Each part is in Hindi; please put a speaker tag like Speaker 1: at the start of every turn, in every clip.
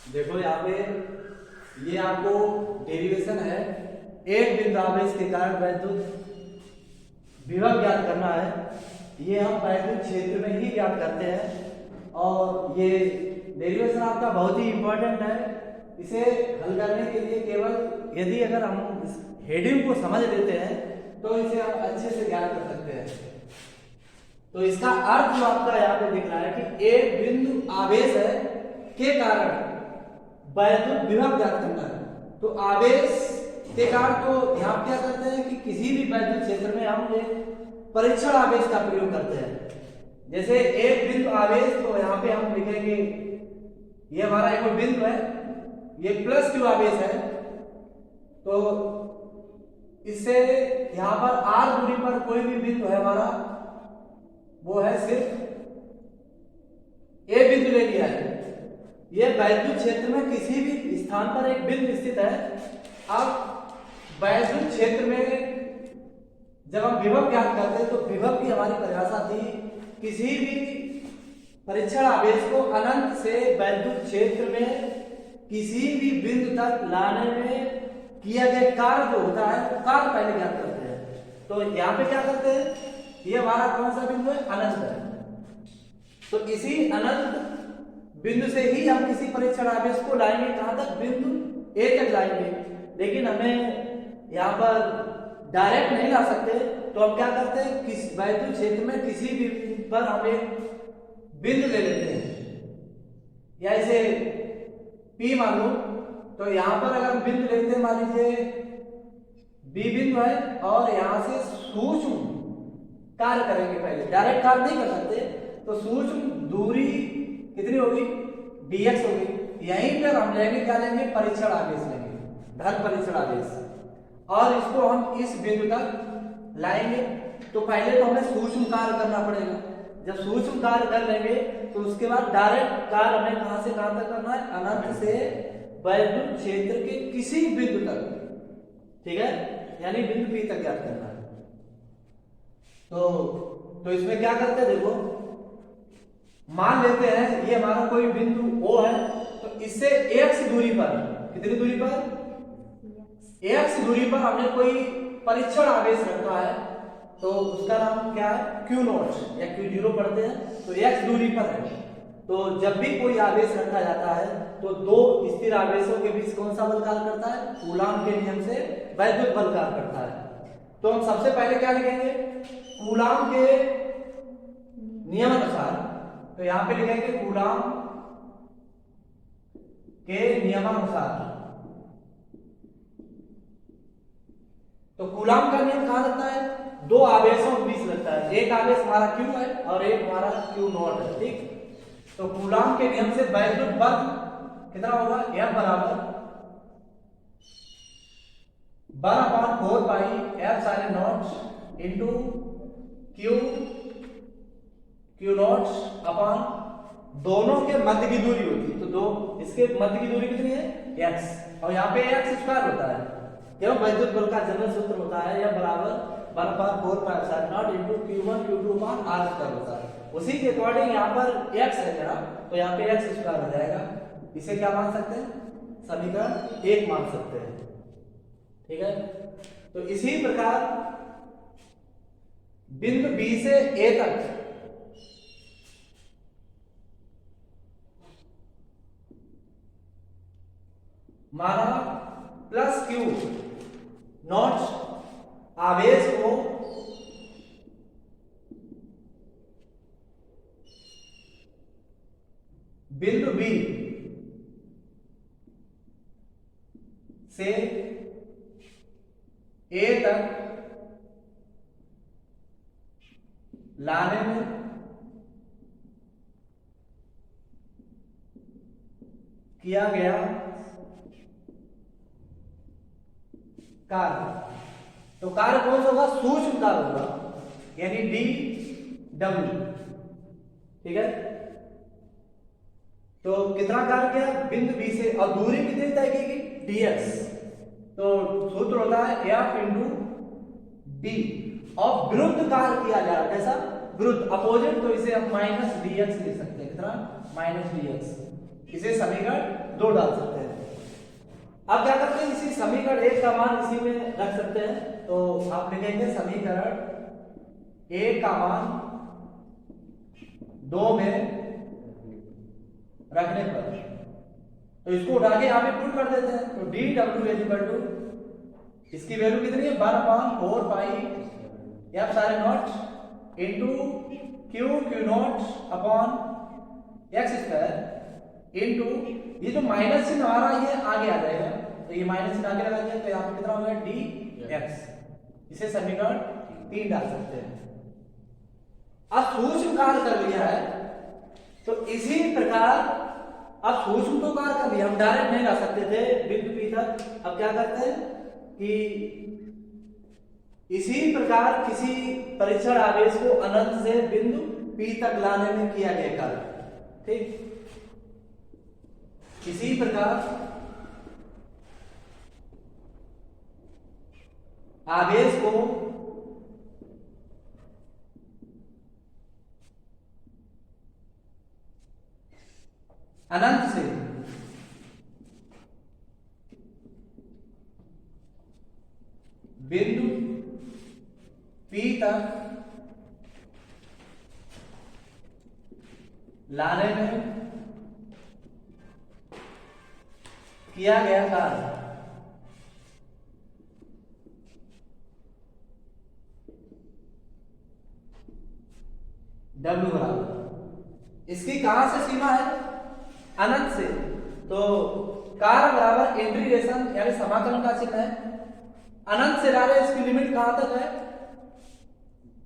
Speaker 1: देखो यहाँ पे ये आपको डेरिवेशन है। एक बिंदु आवेश के कारण वैद्युत विभव ज्ञात करना है। ये हम वैद्युत क्षेत्र में ही ज्ञात करते हैं और ये डेरिवेशन आपका बहुत ही इंपॉर्टेंट है। इसे हल करने के लिए केवल यदि अगर हम इस हेडिंग को समझ लेते हैं तो इसे हम अच्छे से ज्ञात कर सकते हैं। तो इसका अर्थ जो आपका यहाँ पे दिख रहा है कि एक बिंदु आवेश है के कारण वैद्युत विभव ज्ञात करना है। तो आवेश के कारण तो यहाँ क्या करते हैं कि किसी भी वैद्युत क्षेत्र में हम एक परीक्षण आवेश का प्रयोग करते हैं। जैसे एक बिंदु आवेश, तो यहाँ पे हम लिखेंगे ये हमारा एक बिंदु है, ये प्लस क्यू आवेश है। तो इससे यहाँ पर आर दूरी पर कोई भी बिंदु है हमारा, वो है सिर्फ ए बिंदु ले लिया है। ये वैद्युत क्षेत्र में किसी भी स्थान पर एक बिंदु स्थित है। अब वैद्युत क्षेत्र में जब हम विभव ज्ञात करते हैं तो विभव की हमारी परिभाषा थी किसी भी परीक्षण आवेश को अनंत से वैद्युत क्षेत्र में किसी भी बिंदु तक लाने में किया गया कार्य जो होता है वो कार्य पहले ज्ञात करते हैं। तो यहाँ पे क्या करते हैं, ये हमारा कौन सा बिंदु है, अनंत है। तो इसी अनंत बिंदु से ही हम किसी परीक्षण आवेश को लाएंगे कहां तक, बिंदु ए तक लाएंगे। लेकिन हमें यहाँ पर डायरेक्ट नहीं ला सकते, तो हम क्या करते हैं, किस वैद्युत क्षेत्र में किसी भी पर हम एक बिंदु ले लेते हैं। या इसे P मान लो। तो यहाँ पर अगर हम बिंदु लेते हैं, मान लीजिए B बिंदु है और यहाँ से सूक्ष्म कार्य करेंगे। पहले डायरेक्ट कार्य नहीं कर सकते, तो सूक्ष्म दूरी कितनी होगी, dx होगी। यहीं पर हम लेंगे क्या लेंगे, परीक्षण आवेश लेंगे, धन परीक्षण आवेश, और इसको हम इस बिंदु तक लाएंगे। तो पहले तो हमें सूक्ष्म कार्य करना पड़ेगा। जब सूक्ष्म कार्य कर लेंगे तो उसके बाद डायरेक्ट कार्य हमें कहां से कहां तक करना है, अनंत से वैद्युत क्षेत्र के किसी बिंदु तक, ठीक है, यानी बिंदु P तक ज्ञात करना है। तो इसमें क्या करते हैं, देखो मान लेते हैं ये हमारा कोई बिंदु O है। तो इससे x दूरी पर, कितनी दूरी पर, x दूरी पर हमने कोई परीक्षण आवेश रखा है। तो उसका नाम क्या है, Q0 या Q0 पढ़ते हैं। तो x दूरी पर है। तो जब भी कोई आवेश रखा जाता है तो दो स्थिर आवेशों के बीच कौन सा बल कार्य करता है, कूलाम के नियम से वैद्युत बल कार्य करता है। तो हम सबसे पहले क्या लिखेंगे, कूलाम के नियम अनुसार। तो यहां पे लिखेंगे कूलाम के नियमानुसार। तो कूलाम का नियम कहां लगता है, दो आवेशों के बीच लगता है। एक आवेश हमारा Q है और एक हमारा Q0 है, ठीक। तो कूलाम के नियम से वैद्युत बल कितना होगा, F बराबर 1/4 पाई F∁0 इंटू Q0 अपान दोनों के मध्य की दूरी होती है। तो दो इसके मध्य की दूरी कितनी है, x, और यहाँ पे x स्क्वायर होता है। जब वैद्युत बल का जनरल सूत्र होता है F बराबर 1/4 पाई F∁0 इंटू Q1 Q2 अपान R स्क्वायर होता है। उसी के अकॉर्डिंग यहाँ पर x है मेरा, तो यहाँ पे x स्क्वायर हो जाएगा। इसे क्या मान सकते हैं, समीकरण 1 मान सकते हैं, ठीक है। तो इसी प्रकार बिंदु B से A तक माना प्लस Q0 आवेश को बिंदु B से A तक लाने में किया गया कार्य। तो कार्य कौन सा होगा, सूक्ष्म कार्य होगा, यानी dw, ठीक है। तो कितना कार्य किया, बिंदु B से, और दूरी कितनी तय की गई, dx। तो सूत्र होता है F इंटू d, और विरुद्ध कार्य किया जा रहा है, कैसा, विरुद्ध अपोजिट, तो इसे हम माइनस dx लिख सकते हैं। कितना? Minus dx। इसे समीकरण 2 डाल सकते हैं। अब क्या करते हैं, इसी समीकरण 1 का मान इसी में रख सकते हैं। तो आप लिखेंगे समीकरण 1 का मान 2 में रखने पर, तो इसको उठा के यहाँ पे पुट कर देते हैं। तो dw इक्वल टू, इसकी वैल्यू कितनी है? 1/4 पाई एफ सारे not into Q naught upon x square into, ये जो माइनस चिन्ह आ रहा है ये आगे आ जाएगा, तो ये माइनस चिन्ह आगे लगा दिया, तो यहाँ पे कितना हो गया? dx। इसे समीकरण 3 डाल सकते हैं। अब सूक्ष्म कार्य कर लिया है, तो इसी प्रकार अब सूक्ष्म तो कार्य कर लिया, हम डायरेक्ट नहीं ला सकते थे बिंदु P तक। अब क्या करते हैं कि इसी प्रकार किसी परीक्षण आवेश को अनंत से बिंदु P तक लाने में किया गया कार्य, ठीक। इसी प्रकार आवेश को अनंत से बिंदु P तक लाने में किया गया कार्य W बराबर, इसकी कहां से सीमा है? अनंत से। तो कार्य बराबर इंटीग्रेशन यानी समाकलन का चिन्ह है, अनंत से ला रहे, इसकी लिमिट कहां तक है?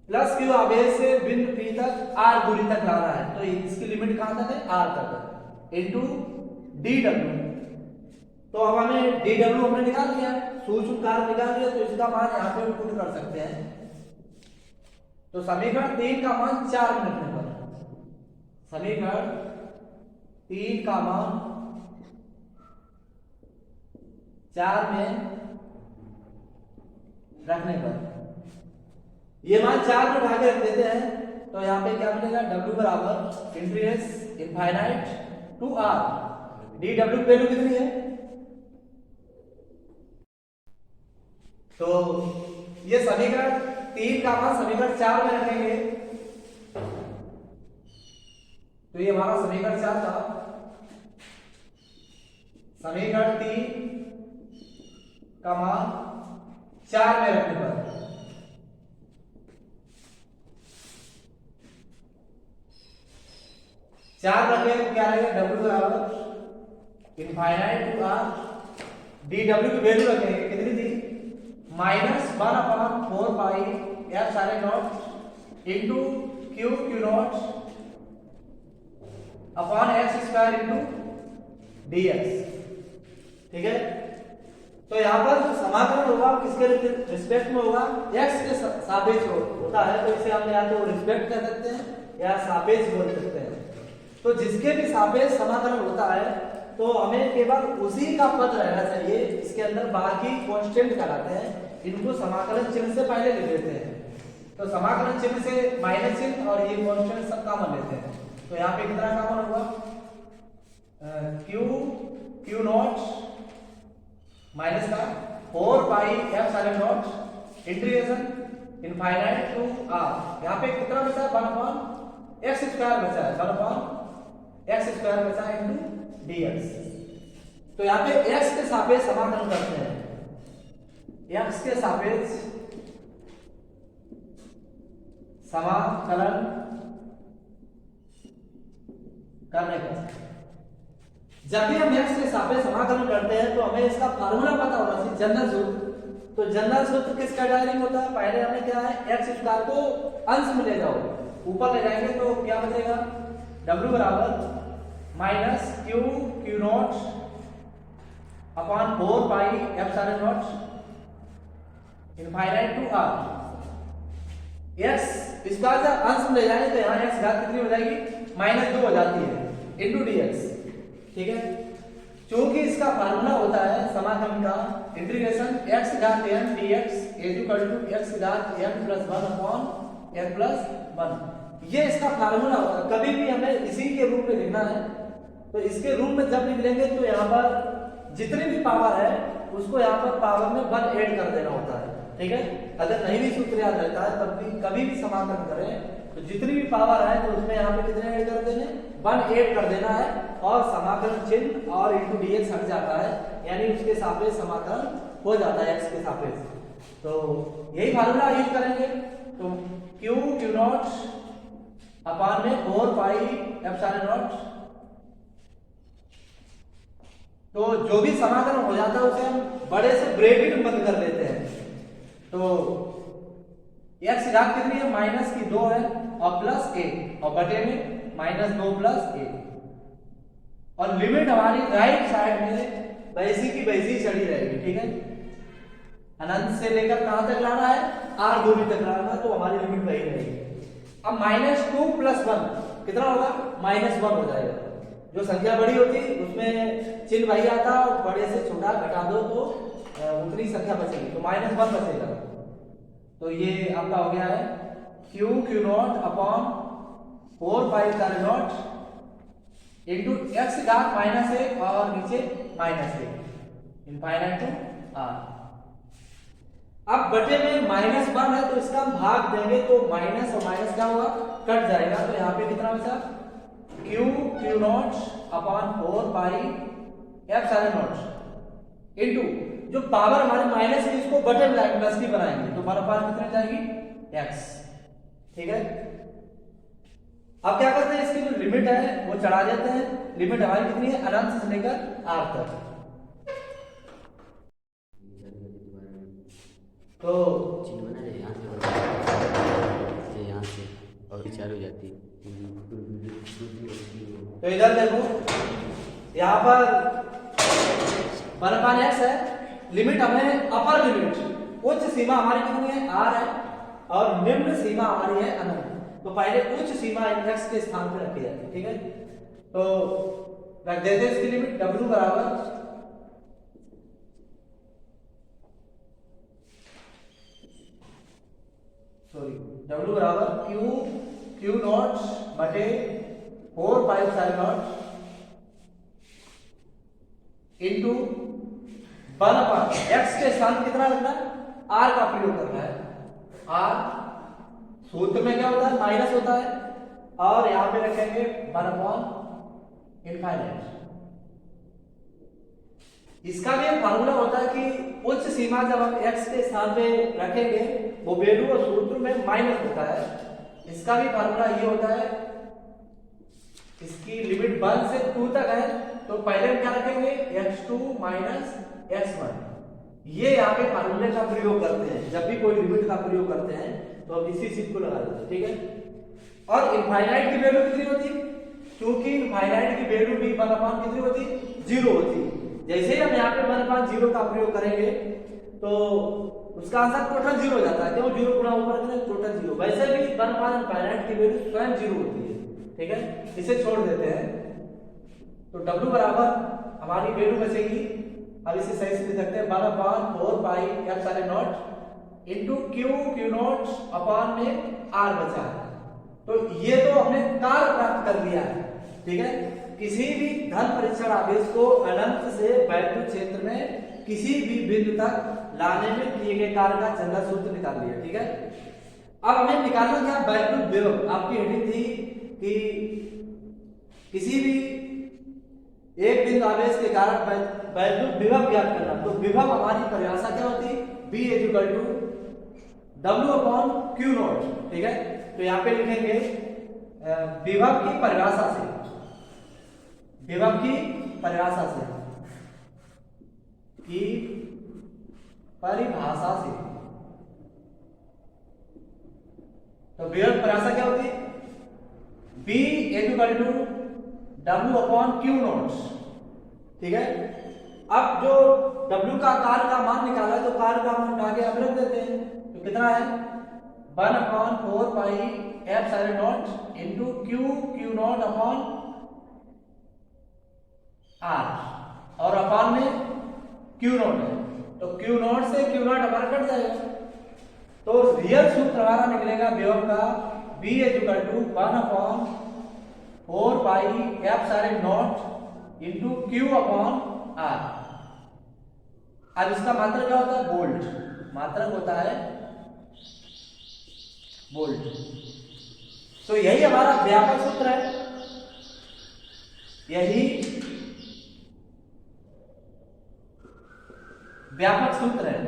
Speaker 1: प्लस क्यू आवेश से बिंदु P तक r दूरी तक ला रहा है, तो इसकी लिमिट कहां तक है? r तक है, इनटू dw। तो अब हमें dw हमने निकाल लिया, सूक्ष्म कार्य निकाल लिया, तो इसका मान यहाँ पे पुट कर सकते हैं। तो समीकरण 3 का मान 4 में रखने पर, समीकरण 3 का मान 4 में रखने पर, ये मान 4 में उठा के रख देते हैं, तो यहाँ पे क्या मिलेगा? W बराबर integrates infinite to r, dw value कितनी है? तो ये समीकरण 3 का मान समीकरण 4 में रखेंगे, तो ये हमारा समीकरण 4 था। समीकरण 3 का मान 4 में रखने पर चार रखे तो क्या रहेगा? W बराबर इनफाइनाइट टू r, dw की वैल्यू रखेंगे कितनी थी? -1/4 पाई एफ सारे not into Q naught upon x square into dx, ठीक है। तो यहाँ पर जो समाकलन होगा किसके रिस्पेक्ट में होगा? x के सापेक्ष होता है, तो इसे हम या तो रिस्पेक्ट कह सकते हैं या सापेक्ष बोल सकते हैं। तो जिसके भी सापेक्ष समाकलन होता है तो हमें केवल उसी का पद रहना चाहिए, इसके अंदर बाकी कांस्टेंट कहलाते हैं, इनको समाकलन चिन्ह से पहले लिख लेते हैं। तो समाकलन चिन्ह से माइनस चिन्ह और ये कांस्टेंट सब कॉमन लेते हैं, तो यहाँ पे कितना कॉमन होगा? क्यू नॉट माइनस का 4 पाई एफ सारे nought integration infinite to r, यहाँ पे कितना बचा है? 1/x स्क्वायर बचा है, 1/x स्क्वायर बचा है इनटू dx। तो यहाँ पे x के सापेक्ष समाकलन करते हैं, x के सापेक्ष समाकलन करने का, जब भी हम x के सापेक्ष समाकलन करते हैं तो हमें इसका फार्मूला पता होना चाहिए, जनरल सूत्र। तो जनरल सूत्र किसका डायरिंग होता है? पहले हमें क्या है? x स्क्वायर को अंश में ले जाओ, ऊपर ले जाएंगे तो क्या बचेगा? w बराबर minus q naught upon 4 pi F सारे naught infinite to r। x इसका जब अंश में ले जाएंगे तो यहाँ x घात कितनी हो जाएगी? -2 हो जाती है इनटू dx, ठीक है। चूंकि इसका फार्मूला होता है समाकलन का इंटीग्रेशन x घात n dx is equal to x घात n + 1 अपॉन n + 1। ये इसका फार्मूला होगा। कभी भी हमें इसी के रूप में लिखना है तो इसके रूप में जब लिख लेंगे तो यहाँ पर जितनी भी पावर है उसको यहाँ पर पावर में 1 ऐड कर देना होता है, ठीक है। अगर नहीं भी सूत्र याद रहता है तब भी कभी भी समाकलन करें तो जितनी भी पावर है तो उसमें यहाँ पे कितने ऐड कर देने, 1 ऐड कर देना है और समाकलन चिन्ह और इंटू dx हट जाता है, यानी उसके सापेक्ष समाकलन हो जाता है x के सापेक्ष। तो यही फार्मूला यूज करेंगे। तो q नॉट अपान में 4 पाई एप्सिलॉन नॉट, तो जो भी समाकलन हो जाता है उसे हम बड़े से ब्रैकेट में बंद कर देते हैं। तो x घात कितनी है, माइनस की 2 है और प्लस 1 और बटे में माइनस 2 प्लस 1, और लिमिट हमारी राइट साइड में वैसी की वैसी चढ़ी रहेगी, ठीक है। अनंत से लेकर कहां तक लाना है, r दूरी तक लाना है, तो हमारी लिमिट वही रहेगी। अब -2 + 1 कितना होगा, -1 हो जाएगा। जो संख्या बड़ी होती है उसमें चिन्ह वही आता है और बड़े से छोटा घटा दो तो उतनी संख्या बचेगी, तो -1 बचेगा। तो ये आपका हो गया है q नॉट अपॉन 4 पाई एप्सिलॉन नॉट इनटू x घात -1 और नीचे -1 इनफाइनाइट टू r। अब बटे में -1 है तो इसका हम भाग देंगे तो माइनस और माइनस क्या होगा, कट जाएगा। तो यहाँ पे कितना बचा, q नॉट अपॉन 4 पाई एप्सिलॉन नॉट इनटू जो पावर हमारे माइनस की इसको बटे में लाएंगे, प्लस की बनाएंगे तो हमारा पावर कितने जाएगी, x, ठीक है। अब क्या करते हैं, इसकी जो लिमिट है वो चढ़ा देते हैं। लिमिट हमारी कितनी है, अनंत से लेकर r तक। तो
Speaker 2: चिन्ह बना दे यहाँ से और चालू हो जाती है।
Speaker 1: तो इधर देखो यहाँ पर 1/x है, लिमिट हमें अपर लिमिट, उच्च सीमा हमारी कितनी है, r है, और निम्न सीमा हमारी है अनंत। तो पहले उच्च सीमा x के स्थान पर रखी जाती है, ठीक है। तो रख देते हैं इसकी लिमिट w बराबर w बराबर q नॉट बटे 4 पाई एप्सिलॉन नॉट इनटू 1 x के स्थान कितना रखना है, r का प्रयोग करना है। r सूत्र में क्या होता है, माइनस होता है, और यहां पे रखेंगे 1 इनफाइनाइट। इसका भी एक फार्मूला होता है कि उच्च सीमा जब हम x के स्थान पे रखेंगे वो वैल्यू और सूत्र में माइनस होता है। इसका भी फार्मूला ये होता है, इसकी लिमिट 1 से 2 तक है तो पहले हम क्या रखेंगे, x2 - x1। ये यहाँ पे फार्मूले का प्रयोग करते हैं, जब भी कोई लिमिट का प्रयोग करते हैं तो हम इसी चीज को लगा देते हैं, ठीक है। और इनफाइनाइट की वैल्यू कितनी होती है, क्योंकि इनफाइनाइट की वैल्यू भी 1 कितनी होती है, 0 होती है। जैसे ही हम यहाँ पे 1/0 का प्रयोग करेंगे तो उसका आंसर टोटल 0 हो जाता है, क्यों, 0 गुणा ऊपर करें टोटल 0। वैसे भी 1 इनफाइनाइट की वैल्यू स्वयं 0 होती है, ठीक है। इसे छोड़ देते हैं तो w बराबर हमारी वैल्यू बचेगी, अब इसे सही से लिख सकते हैं 1/4 pi epsilon nought into q nought upon में r बचा है। तो ये तो हमने कार्य प्राप्त कर लिया है, ठीक है। किसी भी धन परीक्षण आवेश को अनंत से वैद्युत क्षेत्र में किसी भी बिंदु तक लाने में किए गए कार्य का जनरल सूत्र निकाल लिया, ठीक है। अब हमें निकालना क्या, वैद्युत विभव। आपकी हेडिंग थी कि किसी भी एक बिंदु आवेश के कारण वैद्युत विभव ज्ञात करना। तो विभव हमारी परिभाषा क्या होती है, B = W/Q नॉट, ठीक है। तो यहाँ पे लिखेंगे विभव की परिभाषा से, विभव की परिभाषा से, की परिभाषा से। तो विभव की परिभाषा क्या होती है, B = W/Q नॉट, ठीक है। अब जो W का कार्य का मान निकाला है तो कार्य का मान आगे हम रख देते हैं। तो कितना है, 1/4 pi epsilon nought into q nought upon r, और अपॉन में q नॉट है तो q नॉट से q नॉट हमारा कट जाएगा। तो रियल सूत्र हमारा निकलेगा विभव का B equal to 1/4 pi F सारे nought into Q upon R। अब इसका मात्रक क्या होता है? वोल्ट। मात्रक होता है वोल्ट। तो यही हमारा व्यापक सूत्र है, यही व्यापक सूत्र है।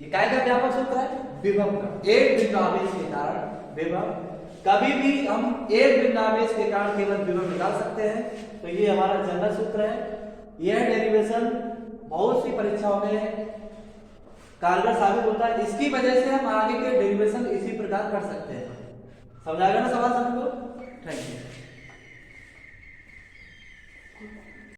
Speaker 1: ये काय का व्यापक सूत्र है? विभव का। एक बिंदुआवेश के कारण विभव, कभी भी हम एक बिंदुआवेश के कारण केवल विभव निकाल सकते हैं। तो ये हमारा जनरल सूत्र है। यह डेरिवेशन बहुत सी परीक्षाओं में कारगर साबित होता है। इसकी वजह से हम आगे के डेरिवेशन इसी प्रकार कर सकते हैं। समझ आ गया ना सवाल सबको? Thank you.